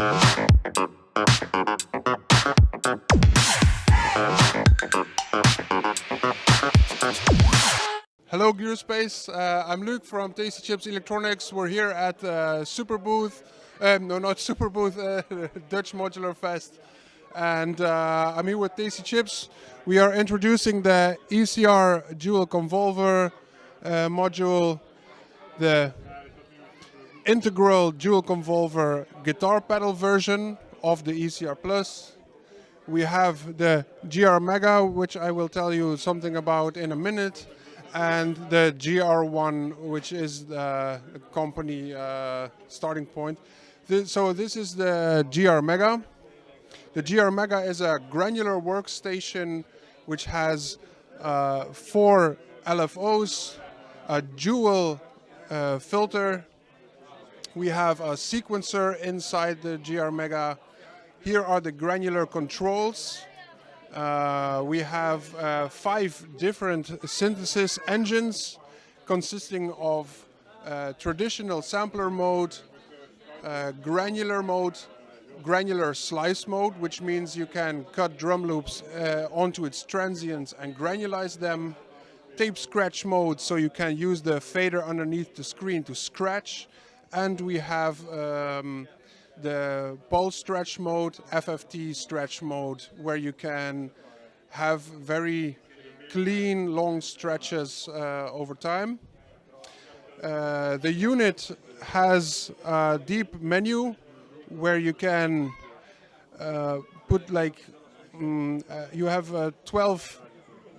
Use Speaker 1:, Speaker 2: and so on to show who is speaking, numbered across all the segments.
Speaker 1: Hello Gearspace, I'm Luc from Tasty Chips Electronics. We're here at Super Booth, no not Super Booth, Dutch Modular Fest. And I'm here with Tasty Chips. We are introducing the ECR Dual Convolver module, the integral dual convolver guitar pedal version of the ECR Plus. We have the GR Mega, which I will tell you something about in a minute, and the GR1, which is the company starting point. So this is the GR Mega. The GR Mega is a granular workstation which has 4 LFOs, a dual filter. We have a sequencer inside the GR Mega. Here are the granular controls. We have 5 different synthesis engines consisting of traditional sampler mode, granular mode, granular slice mode, which means you can cut drum loops onto its transients and granulize them, tape scratch mode, so you can use the fader underneath the screen to scratch, and we have the pulse stretch mode, FFT stretch mode, where you can have very clean, long stretches over time. The unit has a deep menu where you can put like, you have 12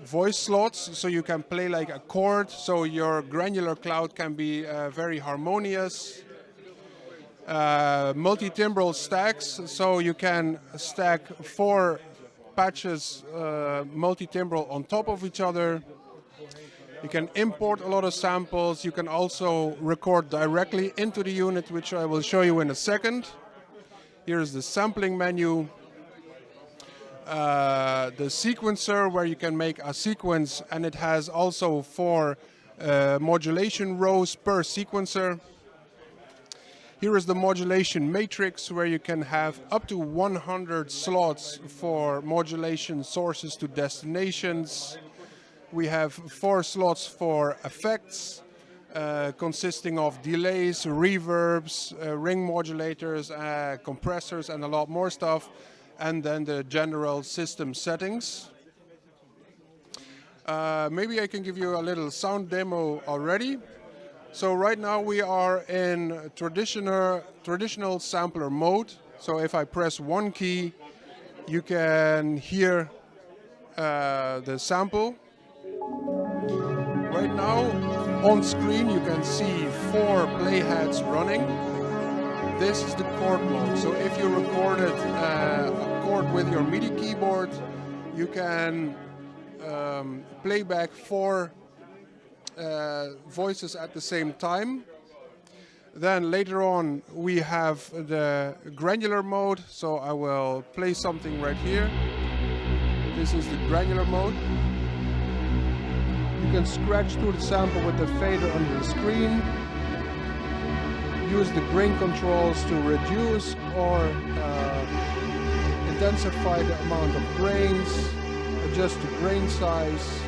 Speaker 1: voice slots, so you can play like a chord, so your granular cloud can be very harmonious. Multi-timbral stacks, so you can stack 4 patches multi-timbral on top of each other. You can import a lot of samples. You can also record directly into the unit, which I will show you in a second. Here's the sampling menu. The sequencer, where you can make a sequence, and it has also 4 modulation rows per sequencer. Here is the modulation matrix, where you can have up to 100 slots for modulation sources to destinations. We have 4 slots for effects, consisting of delays, reverbs, ring modulators, compressors, and a lot more stuff. And then the general system settings. Maybe I can give you a little sound demo already. So right now we are in traditional sampler mode. So if I press one key, you can hear the sample. Right now on screen you can see 4 playheads running. This is the chord mode. So if you recorded a chord with your MIDI keyboard, you can play back 4 voices at the same time. Then later on we have the granular mode, so I will play something right here. This is the granular mode. You can scratch through the sample with the fader under the screen. Use the grain controls to reduce or intensify the amount of grains, adjust the grain size,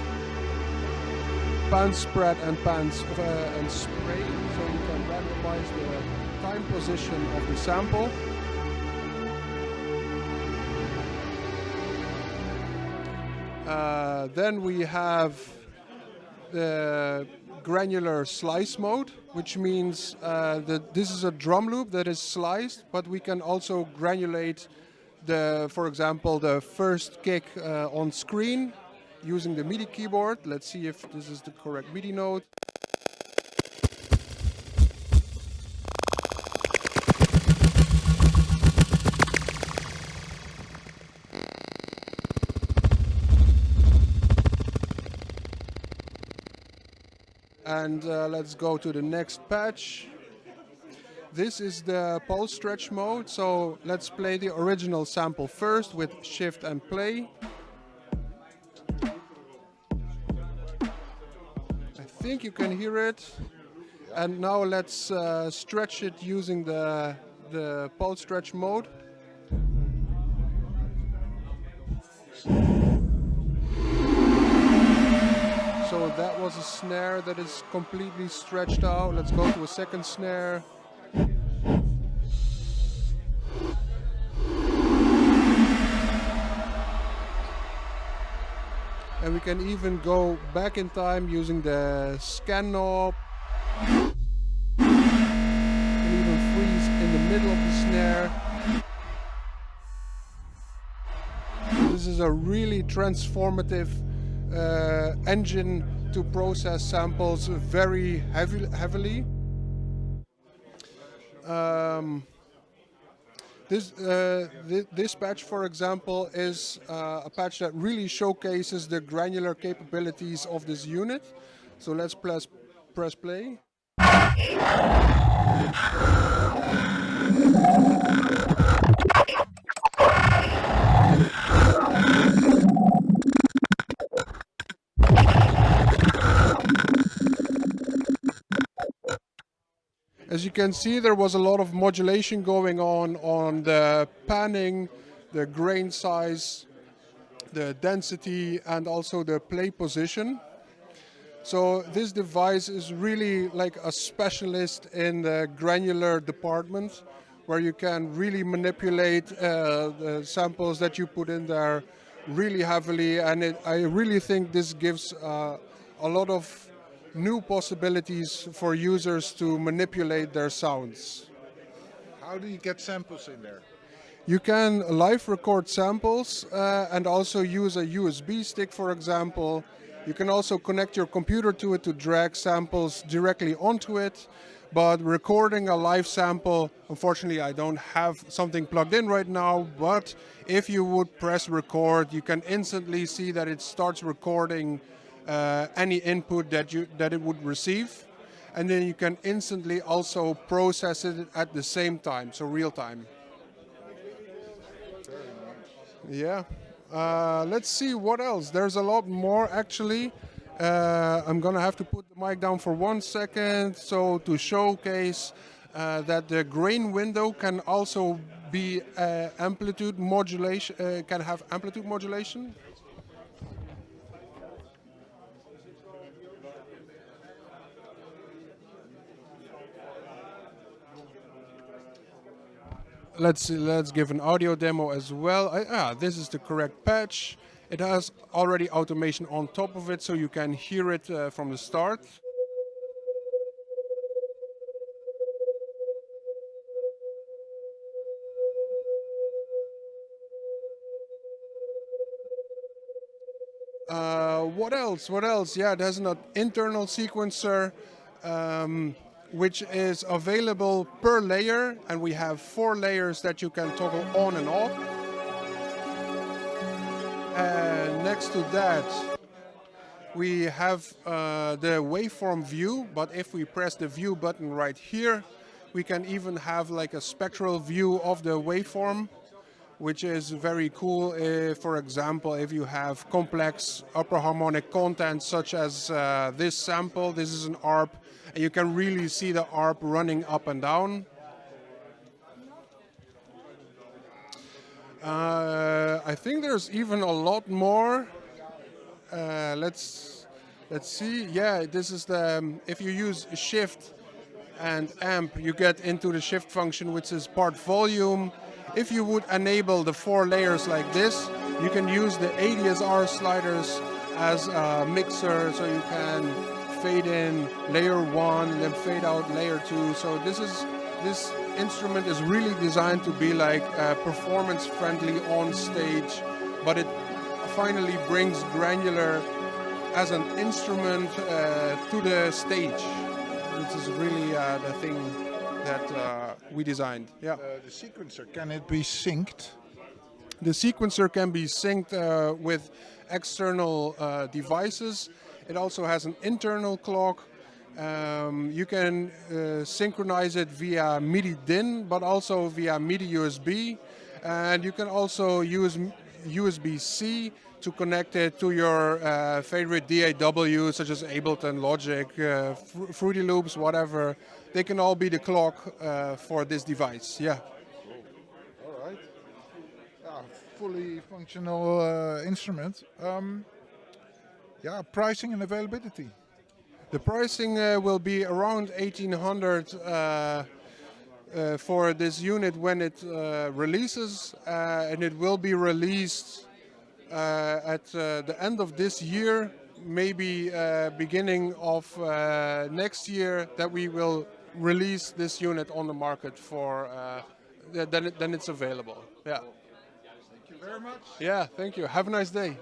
Speaker 1: pan spread and and spray, so you can randomize the time position of the sample. Then we have the granular slice mode, which means that this is a drum loop that is sliced, but we can also granulate for example, the first kick on screen using the MIDI keyboard. Let's see if this is the correct MIDI note. And let's go to the next patch. This is the pulse stretch mode, so let's play the original sample first with shift and play. I think you can hear it. And now let's stretch it using the the pulse stretch mode. So that was a snare that is completely stretched out. Let's go to a second snare. And we can even go back in time using the scan knob. And even freeze in the middle of the snare. This is a really transformative engine to process samples very heavily. This patch, for example, is a patch that really showcases the granular capabilities of this unit. So let's press play. As you can see, there was a lot of modulation going on the panning, the grain size, the density, and also the play position. So this device is really like a specialist in the granular department, where you can really manipulate the samples that you put in there really heavily, and I really think this gives a lot of new possibilities for users to manipulate their sounds.
Speaker 2: How do you get samples in there?
Speaker 1: You can live record samples and also use a USB stick, for example. You can also connect your computer to it to drag samples directly onto it. But recording a live sample, unfortunately I don't have something plugged in right now, but if you would press record, you can instantly see that it starts recording any input that it would receive, and then you can instantly also process it at the same time, so real time. Yeah. Let's see what else. There's a lot more actually. I'm gonna have to put the mic down for 1 second, so to showcase that the grain window can also be amplitude modulation. Can have amplitude modulation. Let's give an audio demo as well. This is the correct patch. It has already automation on top of it, so you can hear it from the start. What else? What else? Yeah, it has an internal sequencer, which is available per layer, and we have 4 layers that you can toggle on and off. And next to that, we have the waveform view, but if we press the view button right here, we can even have like a spectral view of the waveform, which is very cool. For example, if you have complex upper harmonic content such as this sample, this is an ARP, and you can really see the ARP running up and down. I think there's even a lot more. Let's see. Yeah, this is the if you use shift and amp, you get into the shift function, which is part volume. If you would enable the 4 layers like this, you can use the ADSR sliders as a mixer, so you can fade in layer 1, then fade out layer 2. So this instrument is really designed to be like performance friendly on stage, but it finally brings granular as an instrument to the stage, which is really the thing that we designed. Yeah.
Speaker 2: The sequencer, can it be synced?
Speaker 1: The sequencer can be synced with external devices. It also has an internal clock. You can synchronize it via MIDI DIN, but also via MIDI USB. And you can also use USB-C to connect it to your favorite DAW, such as Ableton, Logic, Fruity Loops, whatever. They can all be the clock for this device. Yeah.
Speaker 2: fully functional instrument. Yeah, pricing and availability.
Speaker 1: The pricing will be around 1800 for this unit when it releases, and it will be released at the end of this year, maybe beginning of next year, that we will release this unit on the market for then it's available. Yeah.
Speaker 2: Thank you very much.
Speaker 1: Yeah, thank you. Have a nice day.